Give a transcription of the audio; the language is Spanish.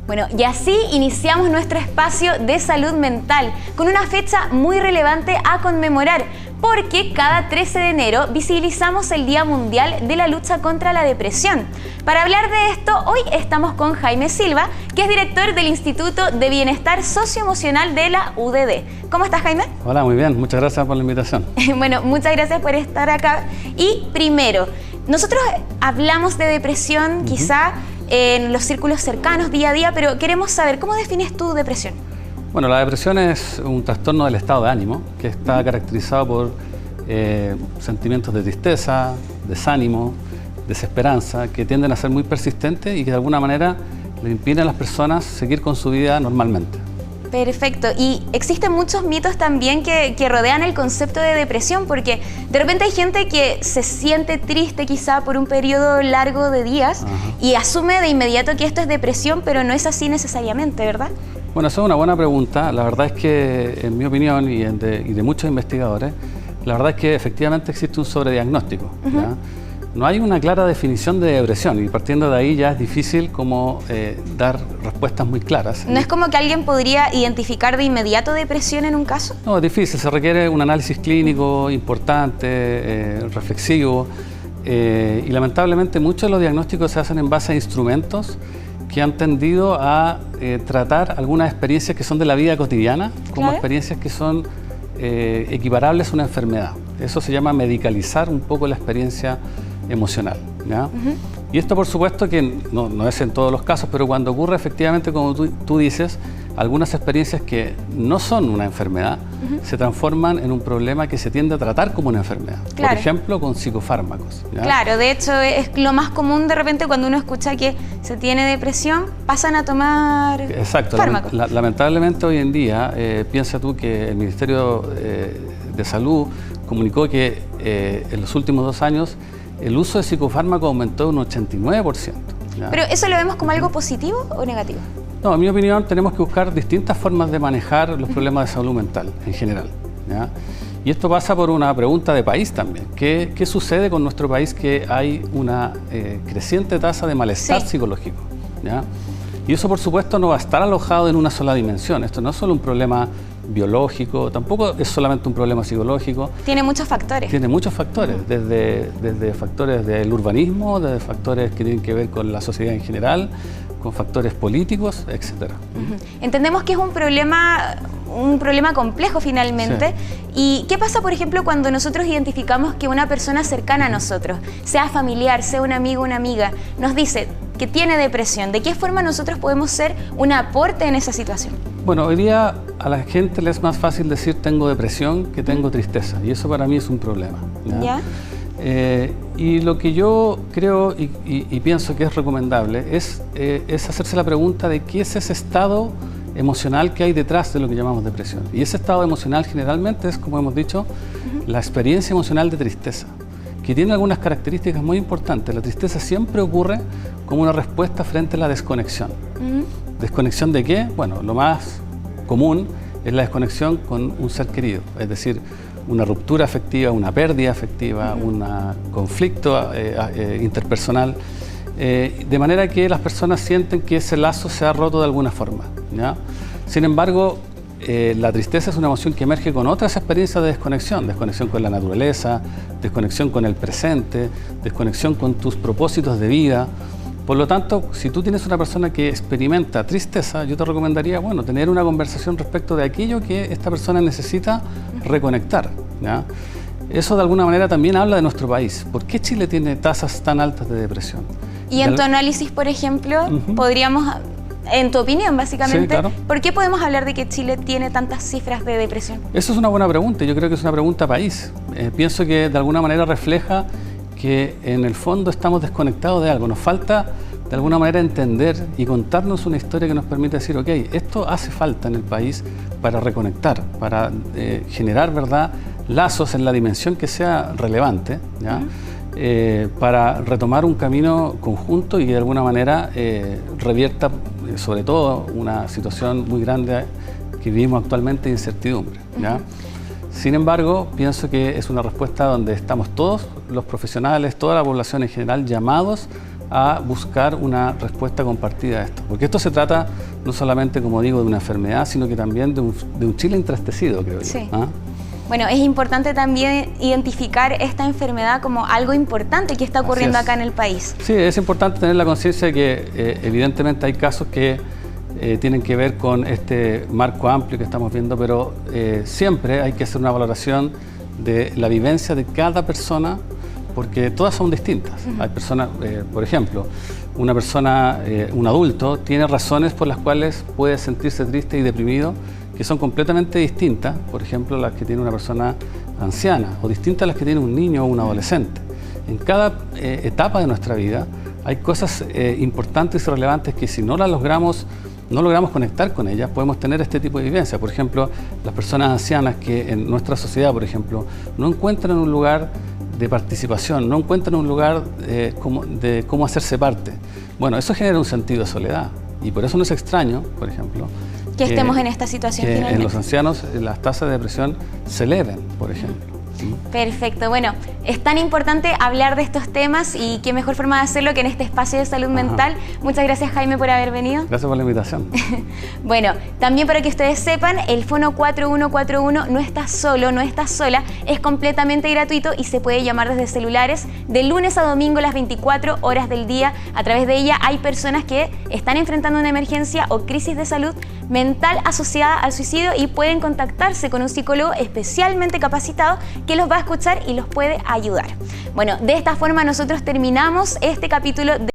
Bueno, y así iniciamos nuestro espacio de salud mental con una fecha muy relevante a conmemorar, porque cada 13 de enero visibilizamos el Día Mundial de la Lucha contra la Depresión. Para hablar de esto, hoy estamos con Jaime Silva, que es director del Instituto de Bienestar Socioemocional de la UDD. ¿Cómo estás, Jaime? Hola, muy bien. Muchas gracias por la invitación. Bueno, muchas gracias por estar acá. Y primero, nosotros hablamos de depresión quizá en los círculos cercanos, día a día, pero queremos saber, ¿cómo defines tu depresión? Bueno, la depresión es un trastorno del estado de ánimo que está caracterizado por sentimientos de tristeza, desánimo, desesperanza, que tienden a ser muy persistentes y que de alguna manera le impiden a las personas seguir con su vida normalmente. Perfecto. Y existen muchos mitos también que rodean el concepto de depresión, porque de repente hay gente que se siente triste quizá por un periodo largo de días y asume de inmediato que esto es depresión, pero no es así necesariamente, ¿verdad? Bueno, esa es una buena pregunta. La verdad es que, en mi opinión y de muchos investigadores, la verdad es que efectivamente existe un sobrediagnóstico. ¿Ya? No hay una clara definición de depresión y partiendo de ahí ya es difícil como dar respuestas muy claras. ¿No es como que alguien podría identificar de inmediato depresión en un caso? No, es difícil. Se requiere un análisis clínico importante, reflexivo y lamentablemente muchos de los diagnósticos se hacen en base a instrumentos que han tendido a tratar algunas experiencias que son de la vida cotidiana como experiencias que son equiparables a una enfermedad. Eso se llama medicalizar un poco la experiencia emocional, ¿ya? Y esto por supuesto que no es en todos los casos, pero cuando ocurre efectivamente, como tú dices, algunas experiencias que no son una enfermedad se transforman en un problema que se tiende a tratar como una enfermedad. Por ejemplo, con psicofármacos, ¿ya? Claro, de hecho es lo más común de repente cuando uno escucha que se tiene depresión, pasan a tomar fármacos. Lamentablemente hoy en día, piensa tú que el Ministerio de Salud comunicó que en los últimos 2 años el uso de psicofármacos aumentó un 89%. ¿ya? ¿Pero eso lo vemos como algo positivo o negativo? No, en mi opinión tenemos que buscar distintas formas de manejar los problemas de salud mental en general, ¿ya? Y esto pasa por una pregunta de país también. ¿Qué sucede con nuestro país que hay una creciente tasa de malestar psicológico? ¿Ya? Y eso por supuesto no va a estar alojado en una sola dimensión. Esto no es solo un problema biológico, tampoco es solamente un problema psicológico. Tiene muchos factores. Tiene muchos factores, desde factores del urbanismo, desde factores que tienen que ver con la sociedad en general, con factores políticos, etc. Entendemos que es un problema complejo finalmente. ¿Y qué pasa, por ejemplo, cuando nosotros identificamos que una persona cercana a nosotros, sea familiar, sea un amigo o una amiga, nos dice que tiene depresión? ¿De qué forma nosotros podemos ser un aporte en esa situación? Bueno, hoy día a la gente le es más fácil decir tengo depresión que tengo tristeza, y eso para mí es un problema. ¿Ya? Y lo que yo creo y pienso que es recomendable es hacerse la pregunta de qué es ese estado emocional que hay detrás de lo que llamamos depresión. Y ese estado emocional generalmente es, como hemos dicho, la experiencia emocional de tristeza, que tiene algunas características muy importantes. La tristeza siempre ocurre como una respuesta frente a la desconexión. ¿Desconexión de qué? Bueno, lo más común es la desconexión con un ser querido, es decir, una ruptura afectiva, una pérdida afectiva, un conflicto interpersonal, de manera que las personas sienten que ese lazo se ha roto de alguna forma, ¿ya? Sin embargo, la tristeza es una emoción que emerge con otras experiencias de desconexión con la naturaleza, desconexión con el presente, desconexión con tus propósitos de vida. Por lo tanto, si tú tienes una persona que experimenta tristeza, yo te recomendaría, bueno, tener una conversación respecto de aquello que esta persona necesita reconectar, ¿ya? Eso de alguna manera también habla de nuestro país. ¿Por qué Chile tiene tasas tan altas de depresión? Y en tu análisis, por ejemplo, podríamos, en tu opinión básicamente, ¿por qué podemos hablar de que Chile tiene tantas cifras de depresión? Eso es una buena pregunta, yo creo que es una pregunta país. Pienso que de alguna manera refleja que en el fondo estamos desconectados de algo. Nos falta de alguna manera entender y contarnos una historia que nos permite decir, ok, esto hace falta en el país para reconectar, para generar, ¿verdad?, lazos en la dimensión que sea relevante, ¿ya? Para retomar un camino conjunto y de alguna manera revierta sobre todo una situación muy grande que vivimos actualmente de incertidumbre, ¿ya? Sin embargo, pienso que es una respuesta donde estamos todos los profesionales, toda la población en general, llamados a buscar una respuesta compartida a esto. Porque esto se trata no solamente, como digo, de una enfermedad, sino que también de un Chile entristecido, creo yo. Sí. Bueno, es importante también identificar esta enfermedad como algo importante que está ocurriendo acá en el país. Sí, es importante tener la conciencia de que evidentemente hay casos que tienen que ver con este marco amplio que estamos viendo, pero siempre hay que hacer una valoración de la vivencia de cada persona, porque todas son distintas. Hay personas, por ejemplo, una persona, un adulto, tiene razones por las cuales puede sentirse triste y deprimido, que son completamente distintas, por ejemplo, las que tiene una persona anciana, o distintas a las que tiene un niño o un adolescente. En cada etapa de nuestra vida hay cosas importantes y relevantes que si no logramos conectar con ellas, podemos tener este tipo de vivencia. Por ejemplo, las personas ancianas que en nuestra sociedad, por ejemplo, no encuentran un lugar de participación, no encuentran un lugar de cómo hacerse parte. Bueno, eso genera un sentido de soledad y por eso no es extraño, por ejemplo, que estemos en esta situación que finalmente. En los ancianos las tasas de depresión se eleven, por ejemplo. Perfecto, bueno, es tan importante hablar de estos temas y qué mejor forma de hacerlo que en este espacio de salud mental. Muchas gracias, Jaime, por haber venido. Gracias por la invitación. Bueno, también para que ustedes sepan, el Fono 4141 no está solo, no está sola, es completamente gratuito y se puede llamar desde celulares de lunes a domingo las 24 horas del día. A través de ella hay personas que están enfrentando una emergencia o crisis de salud mental asociada al suicidio y pueden contactarse con un psicólogo especialmente capacitado que los va a escuchar y los puede ayudar. Bueno, de esta forma nosotros terminamos este capítulo de